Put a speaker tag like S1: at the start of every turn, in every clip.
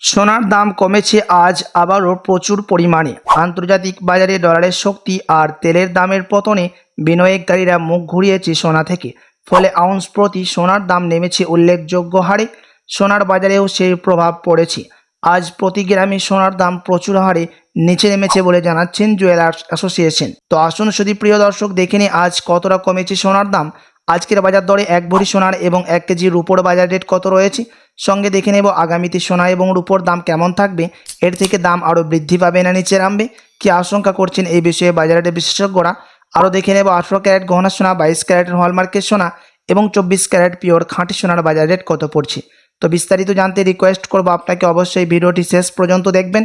S1: সোনার দাম কমেছে আজ আবারও প্রচুর পরিমাণে। আন্তর্জাতিক বাজারে ডলারের শক্তি আর তেলের দামের পতনে বিনিয়োগকারীরা মুখ ঘুরিয়েছে সোনা থেকে। ফলে আউন্স প্রতি সোনার দাম নেমেছে উল্লেখযোগ্য হারে। সোনার বাজারেও সেই প্রভাব পড়েছে। আজ প্রতি গ্রামে সোনার দাম প্রচুর হারে নিচে নেমেছে বলে জানাচ্ছেন জুয়েলার্স অ্যাসোসিয়েশন। তো আসুন শুধু প্রিয় দর্শক দেখে নিই আজ কতটা কমেছে সোনার দাম। আজকের বাজার দরে এক ভরি সোনার এবং 1 কেজি রূপোর বাজার রেট কত রয়েছে, সঙ্গে দেখে নেব আগামীতে সোনা এবং রূপোর দাম কেমন থাকবে, এর থেকে দাম আরও বৃদ্ধি পাবে না নিচে নামবে, কি আশঙ্কা করছেন এই বিষয়ে বাজারের বিশেষজ্ঞরা। আরও দেখে নেব 18 ক্যারেট গহনা সোনা, 22 ক্যারেটের হলমার্কের সোনা এবং 24 ক্যারেট পিওর খাঁটি সোনার বাজার রেট কত পড়ছে। তো বিস্তারিত জানতে রিকোয়েস্ট করব আপনাকে অবশ্যই ভিডিওটি শেষ পর্যন্ত দেখবেন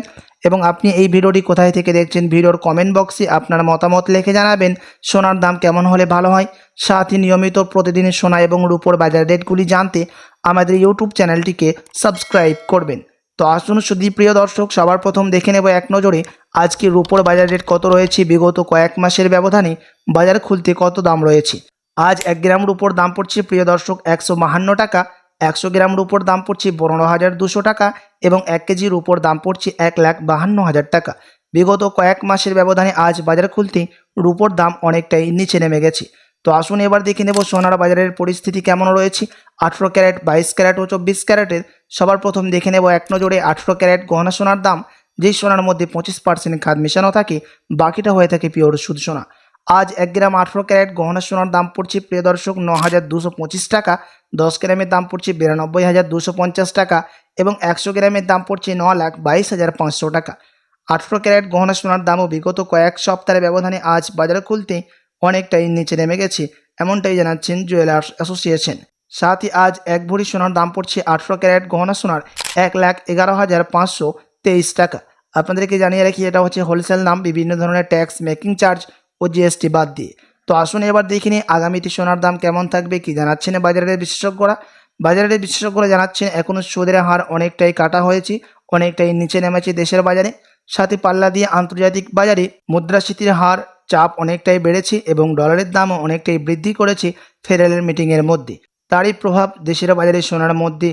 S1: এবং আপনি এই ভিডিওটি কোথায় থেকে দেখছেন ভিডিওর কমেন্ট বক্সে আপনার মতামত লিখে জানাবেন সোনার দাম কেমন হলে ভালো হয়। সাথে নিয়মিত প্রতিদিনের সোনা এবং রূপোর বাজার রেটগুলি জানতে আমাদের ইউটিউব চ্যানেলটিকে সাবস্ক্রাইব করবেন। তো আসুন শুধু প্রিয় দর্শক সবার প্রথম দেখে নেব এক নজরে আজকে রূপোর বাজার রেট কত রয়েছে। বিগত কয়েক মাসের ব্যবধানে বাজার খুলতে কত দাম রয়েছে। আজ 1 গ্রাম রূপোর দাম পড়ছে প্রিয় দর্শক 152 টাকা, 100 গ্রাম রূপোর দাম পড়ছে 15,200 টাকা এবং 1 কেজি রূপোর দাম পড়ছে 1,52,000 টাকা। বিগত কয়েক মাসের ব্যবধানে আজ বাজার খুলতে রূপোর দাম অনেকটাই নিচে নেমে গেছে। তো আসুন এবার দেখে নেব সোনার বাজারের পরিস্থিতি কেমন রয়েছে। 18 ক্যারেট, 22 ক্যারেট ও 24 ক্যারেটের সবার প্রথম দেখে নেব এক নজরে 18 ক্যারেট গহনা সোনার দাম, যেই সোনার মধ্যে 25% খাদ মেশানো থাকে, বাকিটা হয়ে থাকে পিওর শুদ্ধ সোনা। আজ 1 গ্রাম 18 ক্যারেট গহনা সোনার দাম পড়ছে প্রিয় দর্শক 9,225 টাকা, 10 গ্রামের দাম পড়ছে 92,250 টাকা এবং 100 গ্রামের দাম পড়ছে 9,22,500 টাকা। 18 ক্যারেট গহনা সোনার দামও বিগত কয়েক সপ্তাহের ব্যবধানে আজ বাজারে খুলতে অনেকটাই নিচে নেমে গেছে, এমনটাই জানাচ্ছেন জুয়েলার্স অ্যাসোসিয়েশন। সাথে আজ এক ভরি সোনার দাম পড়ছে 18 ক্যারেট গহনা সোনার 1,11,523 টাকা। আপনাদেরকে জানিয়ে রাখি এটা হচ্ছে হোলসেল দাম, বিভিন্ন ধরনের ট্যাক্স, মেকিং চার্জ ও জিএসটি বাদ দিয়ে। তো আসুন এবার দেখে নিই আগামীতে সোনার দাম কেমন থাকবে, কি জানাচ্ছেন বাজারের বিশেষজ্ঞরা। বাজারের বিশেষজ্ঞরা জানাচ্ছেন এখনও সুদের হার অনেকটাই কাটা হয়েছে, অনেকটাই নিচে নেমেছে দেশের বাজারে। সাথে পাল্লা দিয়ে আন্তর্জাতিক বাজারে মুদ্রাস্ফীতির হার চাপ অনেকটাই বেড়েছে এবং ডলারের দামও অনেকটাই বৃদ্ধি করেছে ফেডারেল মিটিংয়ের মধ্যে। তারই প্রভাব দেশের বাজারে সোনার মধ্যে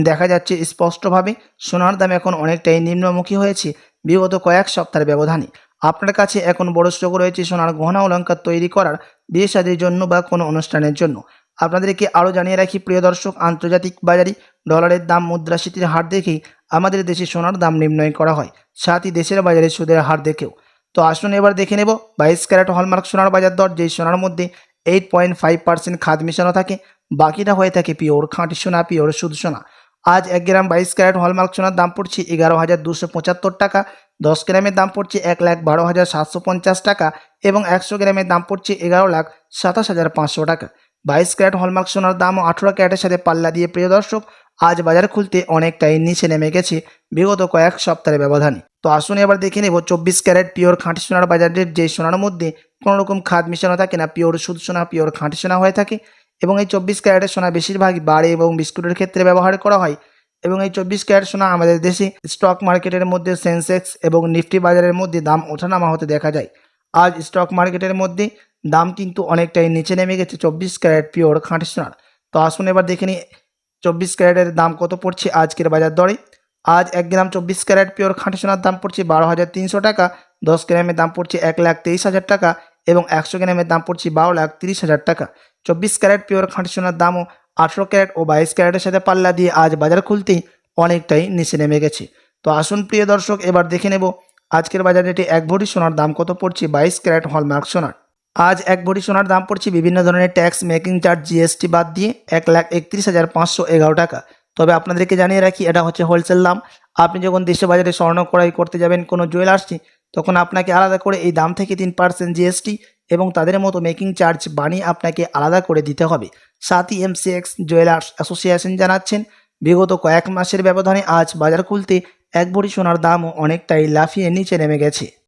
S1: দেখা যাচ্ছে স্পষ্টভাবে। সোনার দাম এখন অনেকটাই নিম্নমুখী হয়েছে বিগত কয়েক সপ্তাহের ব্যবধানে। আপনার কাছে এখন বড় সুযোগ রয়েছে সোনার গহনা অলংকার তৈরি করার, বিয়ে শাদীর জন্য বা কোনো অনুষ্ঠানের জন্য। আপনাদেরকে আরও জানিয়ে রাখি প্রিয় দর্শক, আন্তর্জাতিক বাজারে ডলারের দাম, মুদ্রাস্ফীতির হার দেখেই আমাদের দেশে সোনার দাম নির্ণয় করা হয়, সাথে দেশের বাজারে সুদের হার দেখেও। তো আসুন এবার দেখে নেব 22 ক্যারেট হলমার্ক সোনার বাজার দর, যেই সোনার মধ্যে 8.5% খাদ মেশানো থাকে, বাকিটা হয়ে থাকে পিওর খাঁটি সোনা, পিওর শুদ্ধ সোনা। আজ 1 গ্রাম 22 ক্যারেট হলমার্ক সোনার দাম পড়ছে 11,275 টাকা, 10 গ্রামের দাম পড়ছে 1,12,750 টাকা এবং 100 গ্রামের দাম পড়ছে 11,27,500 টাকা। 22 ক্যারেট হলমার্ক সোনার দামও 18 ক্যারেটের সাথে পাল্লা দিয়ে প্রিয় দর্শক আজ বাজার খুলতে অনেকটাই নিচে নেমে গেছে বিগত কয়েক সপ্তাহের ব্যবধানে। তো আসুন এবার দেখে নেব 24 ক্যারেট পিওর খাঁটি সোনার বাজার রেট, যেই সোনার মধ্যে কোনো রকম খাদ মেশানো থাকে না, পিওর শুদ্ধ সোনা, পিওর খাঁটি সোনা হয়ে থাকে। এবং এই 24 ক্যারেটের সোনা বেশিরভাগই বাড়ি এবং বিস্কুটের ক্ষেত্রে ব্যবহার করা হয়। এবং এই 24 ক্যারেট সোনা আমাদের দেশে স্টক মার্কেটের মধ্যে সেন্সেক্স এবং নিফটি বাজারের মধ্যে দাম ওঠানামা হতে দেখা যায়। আজ স্টক মার্কেটের মধ্যে দাম কিন্তু অনেকটাই নিচে নেমে গেছে 24 ক্যারেট পিওর খাঁটি সোনার। তো আসুন এবার দেখে নিই 24 ক্যারেটের দাম কত পড়ছে আজকের বাজার দরে। আজ 1 গ্রাম 24 ক্যারেট পিওর খাঁটি সোনার দাম পড়ছে 12,300 টাকা, 10 গ্রামের দাম পড়ছে 1,23,000 টাকা এবং 100 গ্রামের দাম পড়ছে 12,30,000 টাকা। 24 ক্যারেট পিওর খাঁটি সোনার দামও 18 ক্যারেট ও 22 ক্যারেটের সাথে পাল্লা দিয়ে আজ বাজার খুলতেই অনেকটাই নিচে নেমে গেছে। তো আসুন প্রিয় দর্শক এবার দেখে নেব আজকের বাজার রেটে এক ভরি সোনার দাম কত পড়ছে 22 ক্যারেট হলমার্ক সোনার। আজ এক ভরি সোনার দাম পড়ছে বিভিন্ন ধরনের ট্যাক্স, মেকিং চার্জ, জিএসটি বাদ দিয়ে 1,31,511 টাকা। তবে আপনাদেরকে জানিয়ে রাখি এটা হচ্ছে হোলসেল দাম। আপনি যখন দেশে বাজারে স্বর্ণ ক্রয় করতে যাবেন কোনো জুয়েলার্সে, তখন আপনাকে আলাদা করে এই দাম থেকে 3% জিএসটি এবং তাদের মতো মেকিং চার্জ বানিয়ে আপনাকে আলাদা করে দিতে হবে। সাথী এমসিএক্স জুয়েলার্স অ্যাসোসিয়েশন জানাচ্ছেন বিগত কয়েক মাসের ব্যবধানে আজ বাজার খুলতে এক ভরি সোনার দামও অনেকটাই লাফিয়ে নিচে নেমে গেছে।